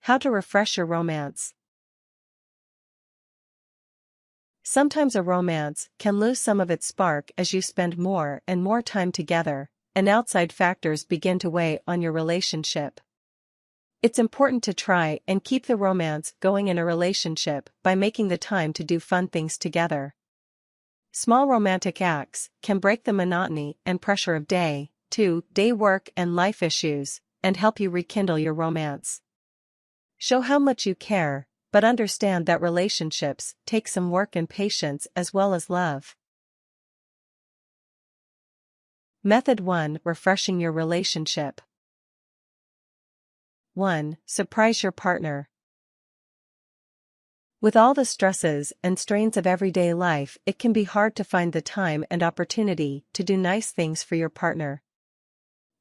How to refresh your romance. Sometimes a romance can lose some of its spark as you spend more and more time together, and outside factors begin to weigh on your relationship. It's important to try and keep the romance going in a relationship by making the time to do fun things together. Small romantic acts can break the monotony and pressure of day-to-day work and life issues, and help you rekindle your romance. Show how much you care, but understand that relationships take some work and patience as well as love. Method 1: Refreshing your relationship. 1. Surprise your partner. With all the stresses and strains of everyday life, it can be hard to find the time and opportunity to do nice things for your partner.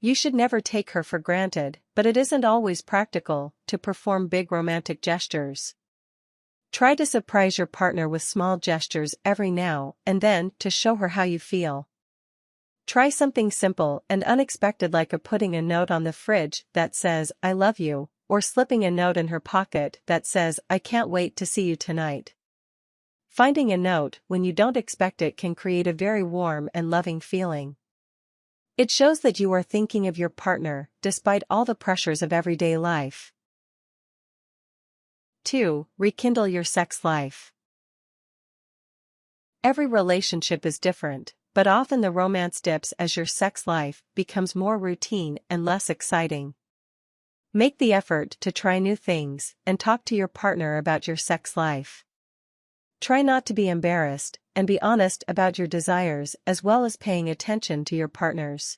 You should never take her for granted, but it isn't always practical to perform big romantic gestures. Try to surprise your partner with small gestures every now and then to show her how you feel. Try something simple and unexpected, like putting a note on the fridge that says, "I love you," or slipping a note in her pocket that says, "I can't wait to see you tonight." Finding a note when you don't expect it can create a very warm and loving feeling. It shows that you are thinking of your partner despite all the pressures of everyday life. 2. Rekindle your sex life. Every relationship is different, but often the romance dips as your sex life becomes more routine and less exciting. Make the effort to try new things and talk to your partner about your sex life. Try not to be embarrassed and be honest about your desires as well as paying attention to your partner's.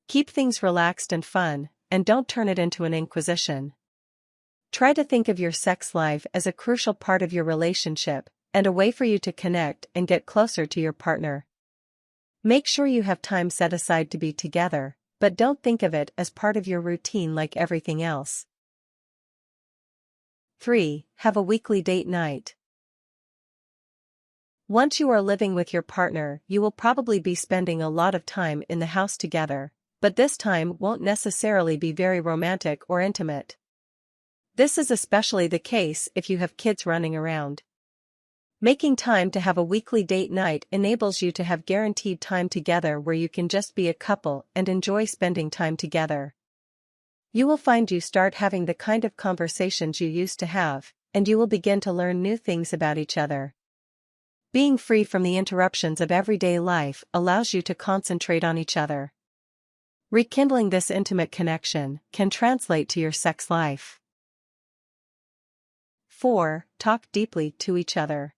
Keep things relaxed and fun, and don't turn it into an inquisition. Try to think of your sex life as a crucial part of your relationship and a way for you to connect and get closer to your partner. Make sure you have time set aside to be together, but don't think of it as part of your routine like everything else. 3. Have a weekly date night. Once you are living with your partner, you will probably be spending a lot of time in the house together, but this time won't necessarily be very romantic or intimate. This is especially the case if you have kids running around. Making time to have a weekly date night enables you to have guaranteed time together where you can just be a couple and enjoy spending time together. You will find you start having the kind of conversations you used to have, and you will begin to learn new things about each other. Being free from the interruptions of everyday life allows you to concentrate on each other. Rekindling this intimate connection can translate to your sex life. 4. Talk deeply to each other.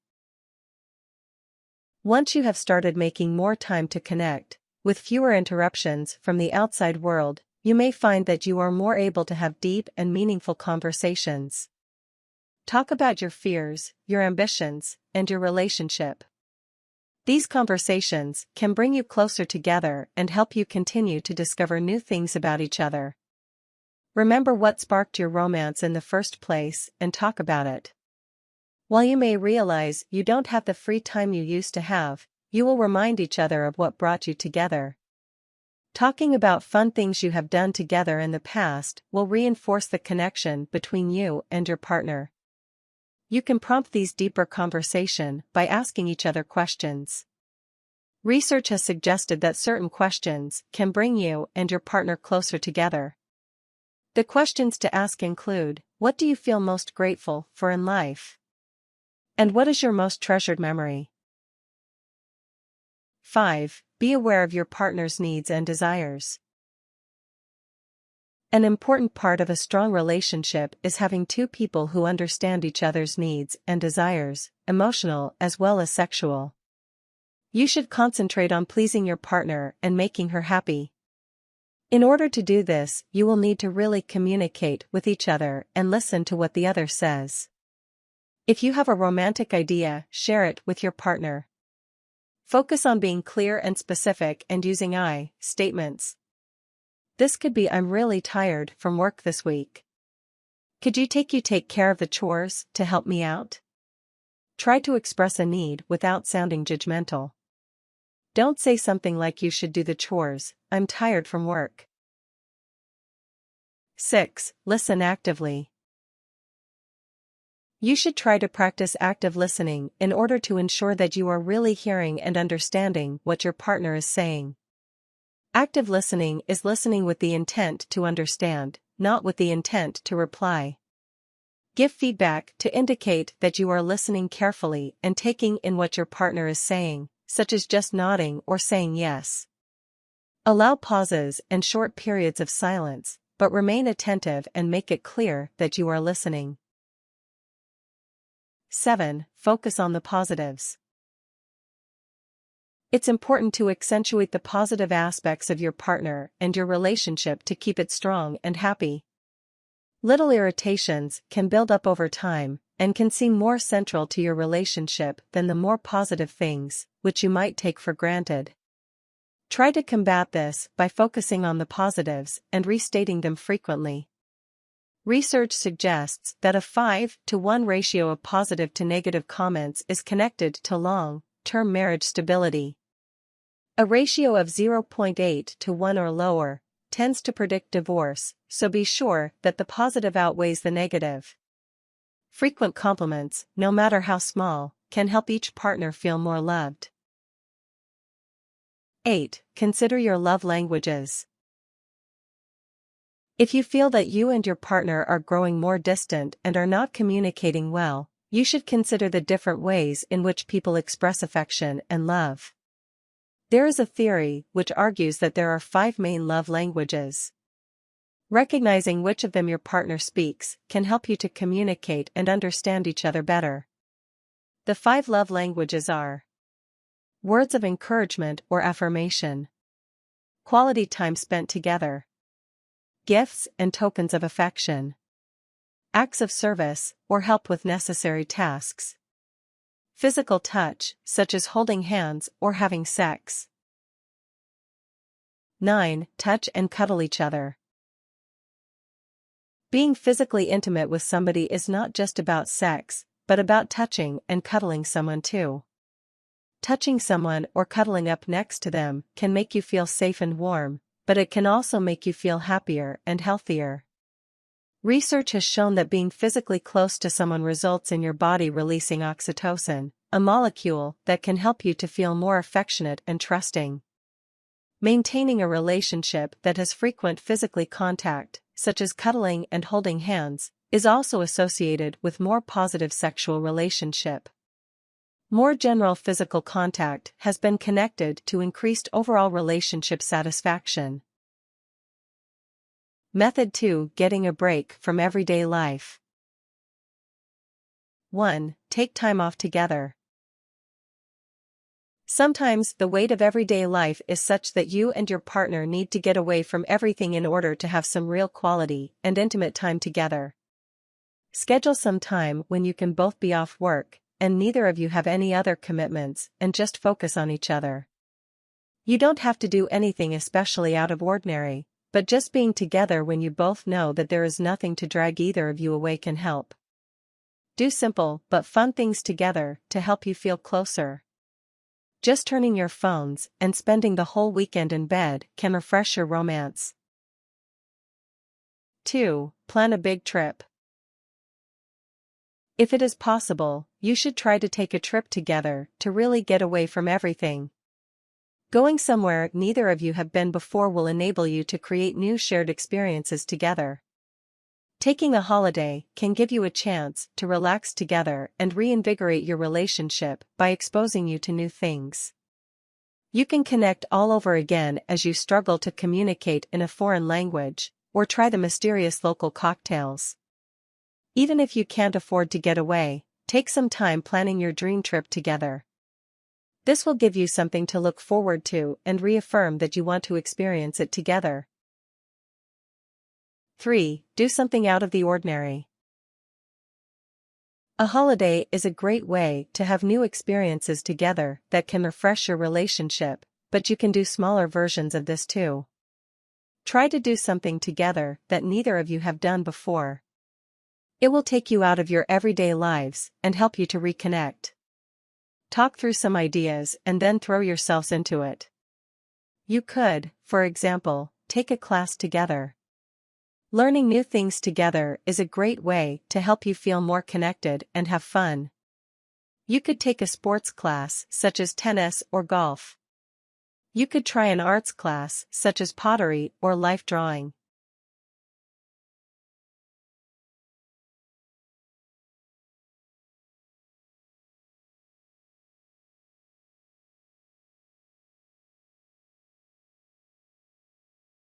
Once you have started making more time to connect, with fewer interruptions from the outside world, you may find that you are more able to have deep and meaningful conversations. Talk about your fears, your ambitions, and your relationship. These conversations can bring you closer together and help you continue to discover new things about each other. Remember what sparked your romance in the first place and talk about it. While you may realize you don't have the free time you used to have, you will remind each other of what brought you together. Talking about fun things you have done together in the past will reinforce the connection between you and your partner. You can prompt these deeper conversations by asking each other questions. Research has suggested that certain questions can bring you and your partner closer together. The questions to ask include, what do you feel most grateful for in life? And what is your most treasured memory? 5. Be aware of your partner's needs and desires. An important part of a strong relationship is having two people who understand each other's needs and desires, emotional as well as sexual. You should concentrate on pleasing your partner and making her happy. In order to do this, you will need to really communicate with each other and listen to what the other says. If you have a romantic idea, share it with your partner. Focus on being clear and specific and using I statements. This could be, "I'm really tired from work this week. Could you take care of the chores to help me out?" Try to express a need without sounding judgmental. Don't say something like, "You should do the chores, I'm tired from work." 6. Listen actively. You should try to practice active listening in order to ensure that you are really hearing and understanding what your partner is saying. Active listening is listening with the intent to understand, not with the intent to reply. Give feedback to indicate that you are listening carefully and taking in what your partner is saying, such as just nodding or saying yes. Allow pauses and short periods of silence, but remain attentive and make it clear that you are listening. 7. Focus on the positives. It's important to accentuate the positive aspects of your partner and your relationship to keep it strong and happy. Little irritations can build up over time and can seem more central to your relationship than the more positive things, which you might take for granted. Try to combat this by focusing on the positives and restating them frequently. Research suggests that a 5-to-1 ratio of positive to negative comments is connected to long-term marriage stability. A ratio of 0.8-to-1 or lower tends to predict divorce, so be sure that the positive outweighs the negative. Frequent compliments, no matter how small, can help each partner feel more loved. 8. Consider your love languages. If you feel that you and your partner are growing more distant and are not communicating well, you should consider the different ways in which people express affection and love. There is a theory which argues that there are 5 main love languages. Recognizing which of them your partner speaks can help you to communicate and understand each other better. The 5 love languages are: words of encouragement or affirmation, quality time spent together, gifts and tokens of affection, acts of service or help with necessary tasks, physical touch, such as holding hands or having sex. 9. Touch and cuddle each other. Being physically intimate with somebody is not just about sex, but about touching and cuddling someone too. Touching someone or cuddling up next to them can make you feel safe and warm, but it can also make you feel happier and healthier. Research has shown that being physically close to someone results in your body releasing oxytocin, a molecule that can help you to feel more affectionate and trusting. Maintaining a relationship that has frequent physical contact, such as cuddling and holding hands, is also associated with more positive sexual relationship. More general physical contact has been connected to increased overall relationship satisfaction. Method 2: Getting a break from everyday life. 1. Take time off together. Sometimes the weight of everyday life is such that you and your partner need to get away from everything in order to have some real quality and intimate time together. Schedule some time when you can both be off work, and neither of you have any other commitments, and just focus on each other. You don't have to do anything especially out of ordinary, but just being together when you both know that there is nothing to drag either of you away can help. Do simple but fun things together to help you feel closer. Just turning your phones and spending the whole weekend in bed can refresh your romance. 2. Plan a big trip. If it is possible, you should try to take a trip together to really get away from everything. Going somewhere neither of you have been before will enable you to create new shared experiences together. Taking a holiday can give you a chance to relax together and reinvigorate your relationship by exposing you to new things. You can connect all over again as you struggle to communicate in a foreign language, or try the mysterious local cocktails. Even if you can't afford to get away, take some time planning your dream trip together. This will give you something to look forward to and reaffirm that you want to experience it together. 3. Do something out of the ordinary. A holiday is a great way to have new experiences together that can refresh your relationship, but you can do smaller versions of this too. Try to do something together that neither of you have done before. It will take you out of your everyday lives and help you to reconnect. Talk through some ideas and then throw yourselves into it. You could, for example, take a class together. Learning new things together is a great way to help you feel more connected and have fun. You could take a sports class such as tennis or golf. You could try an arts class such as pottery or life drawing.